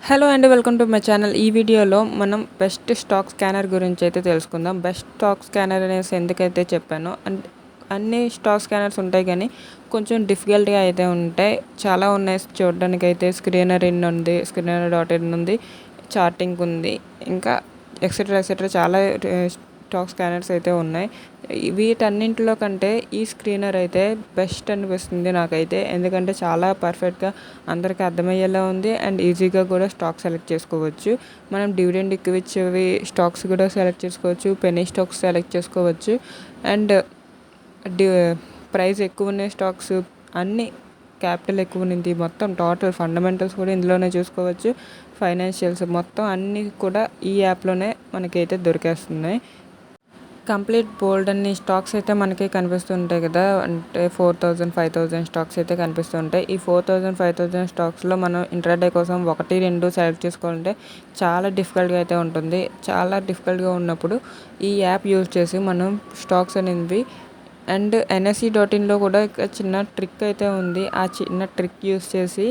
Hello అండి, welcome to my channel. ఈ వీడియోలో మనం బెస్ట్ స్టాక్ స్కానర్ గురించి అయితే తెలుసుకుందాం. బెస్ట్ స్టాక్ స్కానర్ అనేసి ఎందుకైతే చెప్పానో, అన్ని స్టాక్ స్కానర్స్ ఉంటాయి కానీ కొంచెం డిఫికల్ట్గా అయితే ఉంటాయి. చాలా ఉన్నాయి చూడడానికి. అయితే స్క్రీనర్ ఇన్ ఉంది, స్క్రీనర్ డాట్ ఇన్ ఉంది, చార్టింగ్ ఉంది, ఇంకా ఎక్సెట్రా ఎక్సెట్రా చాలా స్టాక్ స్కానర్స్ అయితే ఉన్నాయి. వీటన్నింటిలో కంటే ఈ స్క్రీనర్ అయితే బెస్ట్ అనిపిస్తుంది నాకైతే. ఎందుకంటే చాలా పర్ఫెక్ట్గా అందరికీ అర్థమయ్యేలా ఉంది అండ్ ఈజీగా కూడా స్టాక్ సెలెక్ట్ చేసుకోవచ్చు. మనం డివిడెండ్ ఎక్కువ ఇచ్చేవి స్టాక్స్ కూడా సెలెక్ట్ చేసుకోవచ్చు, పెనీ స్టాక్స్ సెలెక్ట్ చేసుకోవచ్చు అండ్ ప్రైస్ ఎక్కువ ఉన్న స్టాక్స్ అన్నీ, క్యాపిటల్ ఎక్కువ ఉంది, మొత్తం టోటల్ ఫండమెంటల్స్ కూడా ఇందులోనే చూసుకోవచ్చు. ఫైనాన్షియల్స్ మొత్తం అన్నీ కూడా ఈ యాప్లోనే మనకైతే దొరికేస్తున్నాయి. కంప్లీట్ బోల్డ్ అన్ని స్టాక్స్ అయితే మనకి కనిపిస్తుంటాయి కదా. అంటే 4000 5000 స్టాక్స్ అయితే కనిపిస్తుంటాయి. ఈ 4000 5000 స్టాక్స్లో మనం ఇంట్రాడే కోసం 1 2 సెలెక్ట్ చేసుకోవాలంటే చాలా డిఫికల్ట్గా అయితే ఉంటుంది. చాలా డిఫికల్ట్గా ఉన్నప్పుడు ఈ యాప్ యూజ్ చేసి మనం స్టాక్స్ అనేవి అండ్ NSE.inలో కూడా చిన్న ట్రిక్ అయితే ఉంది. ఆ చిన్న ట్రిక్ యూజ్ చేసి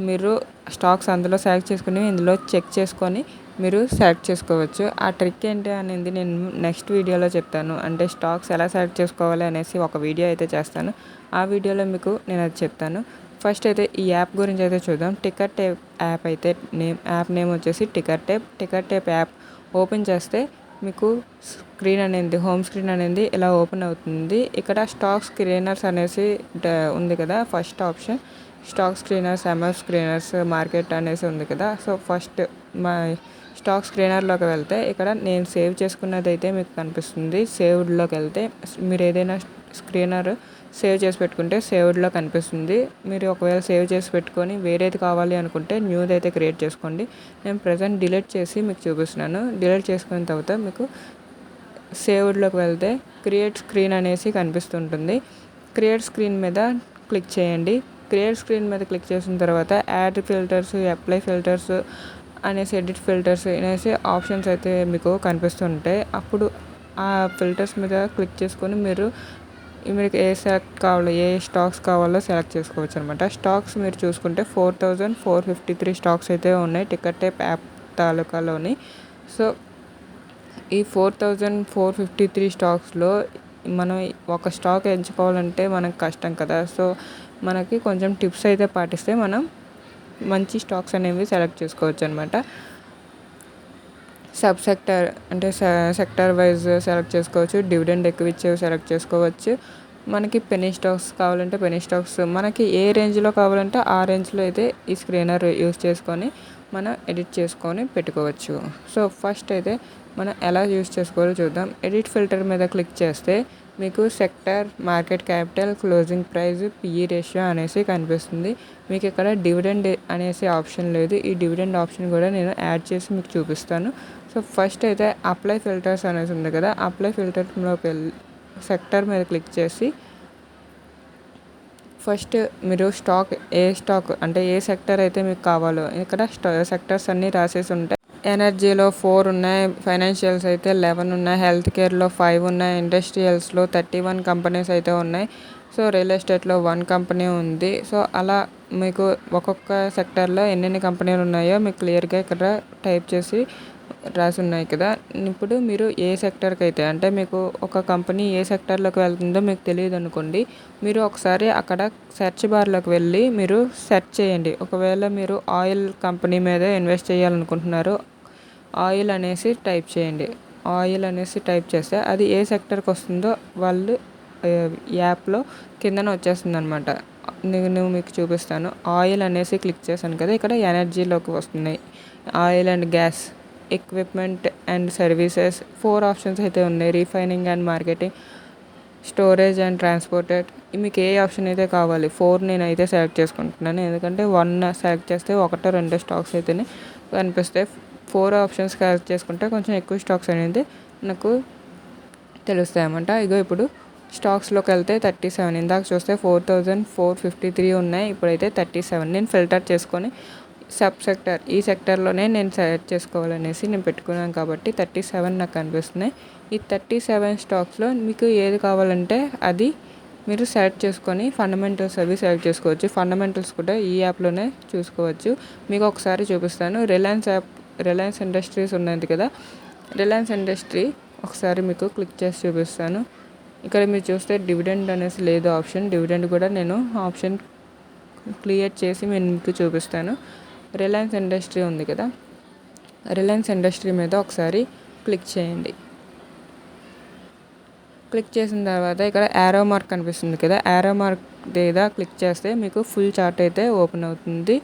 మీరు స్టాక్స్ అందులో సెలెక్ట్ చేసుకుని ఇందులో చెక్ చేసుకొని మీరు సెలెక్ట్ చేసుకోవచ్చు. ఆ ట్రిక్ ఏంటి అనేది నేను నెక్స్ట్ వీడియోలో చెప్తాను. అంటే స్టాక్స్ ఎలా సెలెక్ట్ చేసుకోవాలి అనేసి ఒక వీడియో అయితే చేస్తాను. ఆ వీడియోలో మీకు నేను అది చెప్తాను. ఫస్ట్ అయితే ఈ యాప్ గురించి అయితే చూద్దాం. టికెట్ టేప్ యాప్ అయితే యాప్ నేమ్ వచ్చేసి టికెట్ టేప్ యాప్ ఓపెన్ చేస్తే మీకు స్క్రీన్ అనేది, హోమ్ స్క్రీన్ అనేది ఇలా ఓపెన్ అవుతుంది. ఇక్కడ స్టాక్ స్క్రీనర్స్ అనేసి ఉంది కదా. First option stock screeners, MF screeners, market అనేసి ఉంది కదా. సో ఫస్ట్ మా స్టాక్ స్క్రీనర్లోకి వెళ్తే ఇక్కడ నేను సేవ్ చేసుకున్నది అయితే మీకు కనిపిస్తుంది. సేవ్డ్లోకి వెళ్తే మీరు ఏదైనా స్క్రీనర్ సేవ్ చేసి పెట్టుకుంటే సేవ్డ్లో కనిపిస్తుంది. మీరు ఒకవేళ సేవ్ చేసి పెట్టుకొని వేరేది కావాలి అనుకుంటే న్యూది అయితే క్రియేట్ చేసుకోండి. నేను ప్రజెంట్ డిలీట్ చేసి మీకు చూపిస్తున్నాను. డిలీట్ చేసుకున్న తర్వాత మీకు సేవ్డ్లోకి వెళ్తే క్రియేట్ స్క్రీన్ అనేసి కనిపిస్తుంటుంది. క్రియేట్ స్క్రీన్ మీద క్లిక్ చేయండి. క్రియేట్ స్క్రీన్ మీద క్లిక్ చేసిన తర్వాత యాడ్ ఫిల్టర్స్, అప్లై ఫిల్టర్స్ అనేసి, ఎడిట్ ఫిల్టర్స్ అనేసి ఆప్షన్స్ అయితే మీకు కనిపిస్తుంటాయి. అప్పుడు ఆ ఫిల్టర్స్ మీద క్లిక్ చేసుకొని మీరు ఏ సెలెక్ట్ కావాలో, ఏ స్టాక్స్ కావాలో సెలెక్ట్ చేసుకోవచ్చు అనమాట. స్టాక్స్ మీరు చూసుకుంటే 4453 స్టాక్స్ అయితే ఉన్నాయి టికెట్ టేప్ యాప్ తాలూకాలోని. సో ఈ 4453 స్టాక్స్లో మనం ఒక స్టాక్ ఎంచుకోవాలంటే మనకు కష్టం కదా. సో మనకి కొంచెం టిప్స్ అయితే పాటిస్తే మనం మంచి స్టాక్స్ అనేవి సెలెక్ట్ చేసుకోవచ్చు అనమాట. సబ్ సెక్టర్ అంటే సెక్టర్ వైజ్ సెలెక్ట్ చేసుకోవచ్చు. డివిడెండ్ ఎక్కువ ఇచ్చేవి సెలెక్ట్ చేసుకోవచ్చు. మనకి పెనీ స్టాక్స్ కావాలంటే పెనీ స్టాక్స్, మనకి ఏ రేంజ్లో కావాలంటే ఆ రేంజ్లో అయితే ఈ స్క్రీనర్ యూస్ చేసుకొని మనం ఎడిట్ చేసుకొని పెట్టుకోవచ్చు. సో ఫస్ట్ అయితే మనం ఎలా యూస్ చేసుకోవాలో చూద్దాం. ఎడిట్ ఫిల్టర్ మీద క్లిక్ చేస్తే మీకు sector, market capital, closing price, PE ratio అనేసి కనిపిస్తుంది. మీకు ఇక్కడ డివిడెండ్ అనేసి ఆప్షన్ లేదు. ఈ డివిడెండ్ ఆప్షన్ కూడా నేను యాడ్ చేసి మీకు చూపిస్తాను. సో ఫస్ట్ అయితే అప్లై ఫిల్టర్స్ అనేసి ఉంది కదా. అప్లై ఫిల్టర్లోకి వెళ్ళి సెక్టర్ మీద క్లిక్ చేసి ఫస్ట్ మీరు ఏ స్టాక్ అంటే ఏ సెక్టర్ అయితే మీకు కావాలో, ఇక్కడ సెక్టర్స్ అన్నీ రాసేసి ఉంటాయి. ఎనర్జీలో 4 ఉన్నాయి, ఫైనాన్షియల్స్ అయితే 11 ఉన్నాయి, హెల్త్ కేర్లో 5 ఉన్నాయి, ఇండస్ట్రియల్స్లో 31 కంపెనీస్ అయితే ఉన్నాయి. సో రియల్ ఎస్టేట్లో 1 కంపెనీ ఉంది. సో అలా మీకు ఒక్కొక్క సెక్టర్లో ఎన్నెన్ని కంపెనీలు ఉన్నాయో మీకు క్లియర్గా ఇక్కడ టైప్ చేసి రాసి ఉన్నాయి కదా. ఇప్పుడు మీరు ఏ సెక్టర్కి అయితే, అంటే మీకు ఒక కంపెనీ ఏ సెక్టర్లోకి వెళ్తుందో మీకు తెలియదు అనుకోండి, మీరు ఒకసారి అక్కడ సెర్చ్ బార్లోకి వెళ్ళి మీరు సెర్చ్ చేయండి. ఒకవేళ మీరు ఆయిల్ కంపెనీ మీద ఇన్వెస్ట్ చేయాలనుకుంటున్నారు, ఆయిల్ అనేసి టైప్ చేయండి. ఆయిల్ అనేసి టైప్ చేస్తే అది ఏ సెక్టర్కి వస్తుందో వాళ్ళు యాప్లో కిందన వచ్చేస్తుంది అనమాట. నేను మీకు చూపిస్తాను. ఆయిల్ అనేసి క్లిక్ చేశాను కదా, ఇక్కడ ఎనర్జీలోకి వస్తున్నాయి. Oil and gas, equipment and services 4 options అయితే ఉన్నాయి. Refining and marketing, storage and transported. మీకు ఏ ఆప్షన్ అయితే కావాలి, 4 నేనైతే సెలెక్ట్ చేసుకుంటున్నాను. ఎందుకంటే 1 సెలెక్ట్ చేస్తే 1 2 స్టాక్స్ అయితేనే కనిపిస్తాయి. 4 ఆప్షన్స్ సెలెక్ట్ చేసుకుంటే కొంచెం ఎక్కువ స్టాక్స్ అనేది నాకు తెలుస్తాయి అన్నమాట. ఇగో ఇప్పుడు స్టాక్స్లోకి వెళ్తే 37, ఇందాక చూస్తే 4453 ఉన్నాయి, ఇప్పుడైతే 37. నేను ఫిల్టర్ చేసుకొని సబ్ సెక్టర్, ఈ సెక్టర్లోనే నేను సెలెక్ట్ చేసుకోవాలనేసి నేను పెట్టుకున్నాను కాబట్టి 37 నాకు కనిపిస్తున్నాయి. ఈ 37 స్టాక్స్లో మీకు ఏది కావాలంటే అది మీరు సెలెక్ట్ చేసుకొని ఫండమెంటల్స్ అవి సెలెక్ట్ చేసుకోవచ్చు. ఫండమెంటల్స్ కూడా ఈ యాప్లోనే చూసుకోవచ్చు. మీకు ఒకసారి చూపిస్తాను. రిలయన్స్ ఇండస్ట్రీస్ ఉన్నది కదా, రిలయన్స్ ఇండస్ట్రీ ఒకసారి మీకు క్లిక్ చేసి చూపిస్తాను. ఇక్కడ మీరు చూస్తే డివిడెండ్ అనేసి లేదు ఆప్షన్. డివిడెండ్ కూడా నేను ఆప్షన్ క్లియర్ చేసి నేను మీకు చూపిస్తాను. రిలయన్స్ ఇండస్ట్రీ ఉంది కదా, రిలయన్స్ ఇండస్ట్రీ మీద ఒకసారి క్లిక్ చేయండి. క్లిక్ చేసిన తర్వాత ఇక్కడ యారో మార్క్ కనిపిస్తుంది కదా, యారో మార్క్ మీద క్లిక్ చేస్తే మీకు ఫుల్ చార్ట్ అయితే ఓపెన్ అవుతుంది.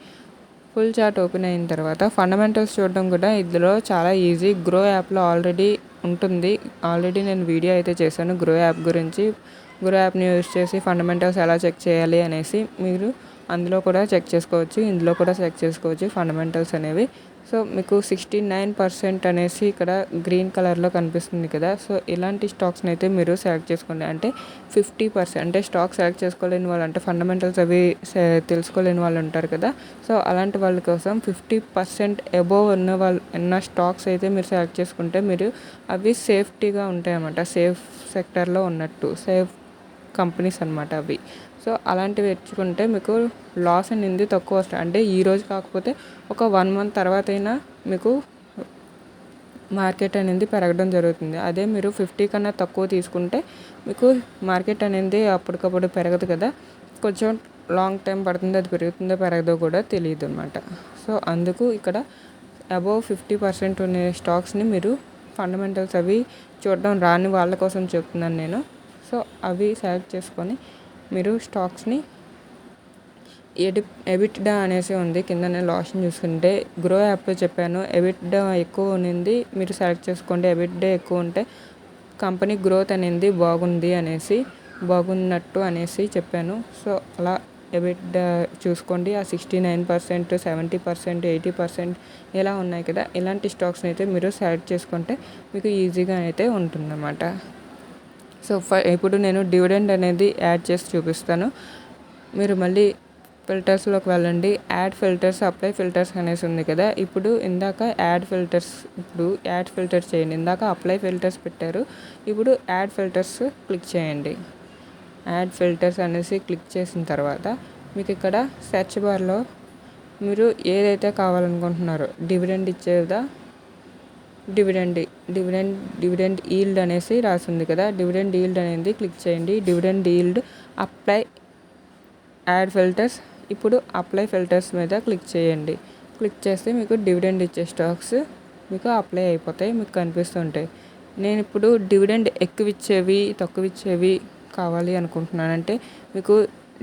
ఫుల్ చార్ట్ ఓపెన్ అయిన తర్వాత ఫండమెంటల్స్ చూడడం కూడా ఇందులో చాలా ఈజీ. గ్రో యాప్లో ఆల్రెడీ ఉంటుంది. ఆల్రెడీ నేను వీడియో అయితే చేశాను గ్రో యాప్ గురించి. గ్రో యాప్ని యూజ్ చేసి ఫండమెంటల్స్ ఎలా చెక్ చేయాలి అనేసి మీరు అందులో కూడా చెక్ చేసుకోవచ్చు, ఇందులో కూడా చెక్ చేసుకోవచ్చు ఫండమెంటల్స్ అనేవి. సో మీకు 69% అనేసి ఇక్కడ గ్రీన్ కలర్లో కనిపిస్తుంది కదా. సో ఇలాంటి స్టాక్స్ని అయితే మీరు సెలెక్ట్ చేసుకోండి. అంటే 50% అంటే స్టాక్ సెలెక్ట్ చేసుకోలేని వాళ్ళు, అంటే ఫండమెంటల్స్ అవి తెలుసుకోలేని వాళ్ళు ఉంటారు కదా. సో అలాంటి వాళ్ళ కోసం 50% అబోవ్ ఉన్న స్టాక్స్ అయితే మీరు సెలెక్ట్ చేసుకుంటే మీరు అవి సేఫ్టీగా ఉంటాయి అన్నమాట. సేఫ్ సెక్టర్లో ఉన్నట్టు, సేఫ్ కంపెనీస్ అన్నమాట అవి. సో అలాంటివి తెచ్చుకుంటే మీకు లాస్ అనేది తక్కువ వస్తుంది. అంటే ఈరోజు కాకపోతే ఒక 1 month తర్వాత అయినా మీకు మార్కెట్ అనేది పెరగడం జరుగుతుంది. అదే మీరు 50 కన్నా తక్కువ తీసుకుంటే మీకు మార్కెట్ అనేది అప్పటికప్పుడు పెరగదు కదా, కొంచెం లాంగ్ టైం పడుతుంది. అది పెరుగుతుందో పెరగదో కూడా తెలియదు అన్నమాట. సో అందుకు ఇక్కడ అబోవ్ 50% ఉన్న స్టాక్స్ని మీరు ఫండమెంటల్స్ అవి చూడడం రాని వాళ్ళ కోసం చెప్తున్నాను నేను. సో అవి సెలెక్ట్ చేసుకొని మీరు స్టాక్స్ని ఎబిట్డా అనేసి ఉంది కింద, నేను లాస్ట్ని చూసుకుంటే గ్రో యాప్లో చెప్పాను ఎబిట్డా ఎక్కువ ఉన్నింది మీరు సెలెక్ట్ చేసుకోండి. ఎబిట్డా ఎక్కువ ఉంటే కంపెనీ గ్రోత్ అనేది బాగున్నట్టు అనేసి చెప్పాను. సో అలా ఎబిట్డా చూసుకోండి. ఆ 69%, 70%, 80% ఇలా ఉన్నాయి కదా, ఇలాంటి స్టాక్స్ని అయితే మీరు సెలెక్ట్ చేసుకుంటే మీకు ఈజీగా అయితే ఉంటుందన్నమాట. సో ఇప్పుడు నేను డివిడెండ్ అనేది యాడ్ చేసి చూపిస్తాను. మీరు మళ్ళీ ఫిల్టర్స్లోకి వెళ్ళండి. యాడ్ ఫిల్టర్స్, అప్లై ఫిల్టర్స్ అనేసి ఉంది కదా. ఇప్పుడు ఇందాక యాడ్ ఫిల్టర్స్ చేయండి. ఇందాక అప్లై ఫిల్టర్స్ పెట్టారు, ఇప్పుడు యాడ్ ఫిల్టర్స్ క్లిక్ చేయండి. యాడ్ ఫిల్టర్స్ అనేసి క్లిక్ చేసిన తర్వాత మీకు ఇక్కడ సెర్చ్ బార్లో మీరు ఏదైతే కావాలనుకుంటున్నారో, డివిడెండ్ ఇచ్చేదా, డివిడెండ్ ఈల్డ్ అనేసి రాసింది కదా, డివిడెండ్ ఈల్డ్ అనేది క్లిక్ చేయండి. Dividend yield, apply add filters. ఇప్పుడు అప్లై ఫిల్టర్స్ మీద క్లిక్ చేయండి. క్లిక్ చేస్తే మీకు డివిడెండ్ ఇచ్చే స్టాక్స్ మీకు అప్లై అయిపోతాయి, మీకు కనిపిస్తుంటాయి. నేను ఇప్పుడు డివిడెండ్ ఎక్కువ ఇచ్చేవి తక్కువ ఇచ్చేవి కావాలి అనుకుంటున్నాను. అంటే మీకు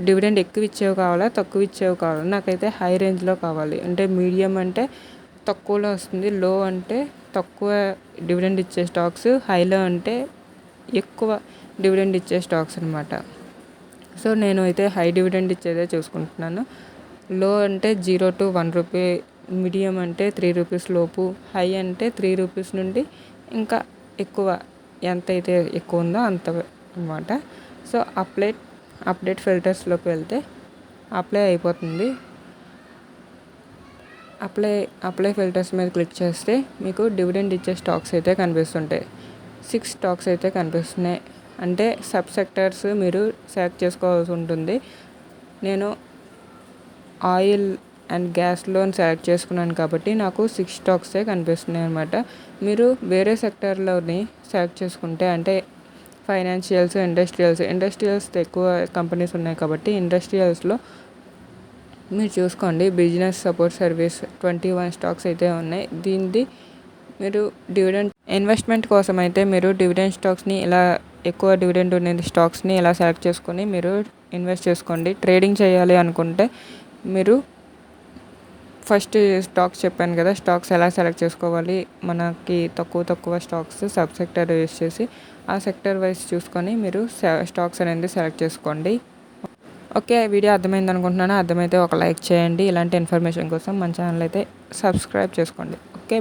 డివిడెండ్ ఎక్కువ ఇచ్చేవి కావాలా తక్కువ ఇచ్చేవి కావాలా? నాకైతే హై రేంజ్లో కావాలి. అంటే మీడియం అంటే తక్కువలో వస్తుంది, లో అంటే తక్కువ డివిడెండ్ ఇచ్చే స్టాక్స్, హైలో అంటే ఎక్కువ డివిడెండ్ ఇచ్చే స్టాక్స్ అనమాట. సో నేను అయితే హై డివిడెండ్ ఇచ్చేదే చూసుకుంటున్నాను. లో అంటే 0 to 1 రూపీ, మీడియం అంటే 3 రూపీస్ లోపు, హై అంటే 3 రూపీస్ నుండి ఇంకా ఎక్కువ, ఎంత అయితే ఎక్కువ ఉందో అంత అనమాట. సో అప్డేట్ ఫిల్టర్స్లోకి వెళ్తే అప్లై అయిపోతుంది. అప్లై ఫిల్టర్స్ మీద క్లిక్ చేస్తే మీకు డివిడెండ్ ఇచ్చే స్టాక్స్ అయితే కనిపిస్తుంటాయి. 6 స్టాక్స్ అయితే కనిపిస్తున్నాయి. అంటే సబ్ సెక్టర్స్ మీరు సెలెక్ట్ చేసుకోవాల్సి ఉంటుంది. నేను oil and gas loan select చేసుకున్నాను కాబట్టి నాకు 6 స్టాక్సే కనిపిస్తున్నాయి అన్నమాట. మీరు వేరే సెక్టర్లోని సెలెక్ట్ చేసుకుంటే, అంటే ఫైనాన్షియల్స్, ఇండస్ట్రియల్స్ ఎక్కువ కంపెనీస్ ఉన్నాయి కాబట్టి ఇండస్ట్రియల్స్లో మీరు చూసుకోండి. బిజినెస్ సపోర్ట్ సర్వీస్ 21 స్టాక్స్ అయితే ఉన్నాయి. దీనిది మీరు డివిడెండ్ ఇన్వెస్ట్మెంట్ కోసం అయితే మీరు డివిడెండ్ స్టాక్స్ని ఇలా, ఎక్కువ డివిడెండ్ ఉన్న స్టాక్స్ని ఇలా సెలెక్ట్ చేసుకొని మీరు ఇన్వెస్ట్ చేసుకోండి. ట్రేడింగ్ చేయాలి అనుకుంటే మీరు ఫస్ట్ స్టాక్స్ చెప్పాను కదా, స్టాక్స్ ఎలా సెలెక్ట్ చేసుకోవాలి, మనకి తక్కువ స్టాక్స్ సబ్ సెక్టర్ యూస్ చేసి ఆ సెక్టర్ వైజ్ చూసుకొని మీరు స్టాక్స్ అనేది సెలెక్ట్ చేసుకోండి. ఓకే, వీడియో అర్థమైంది అనుకుంటున్నాను. అర్థమైతే ఒక లైక్ చేయండి. ఇలాంటి ఇన్ఫర్మేషన్ కోసం మన ఛానల్ అయితే సబ్స్క్రైబ్ చేసుకోండి. ఓకే.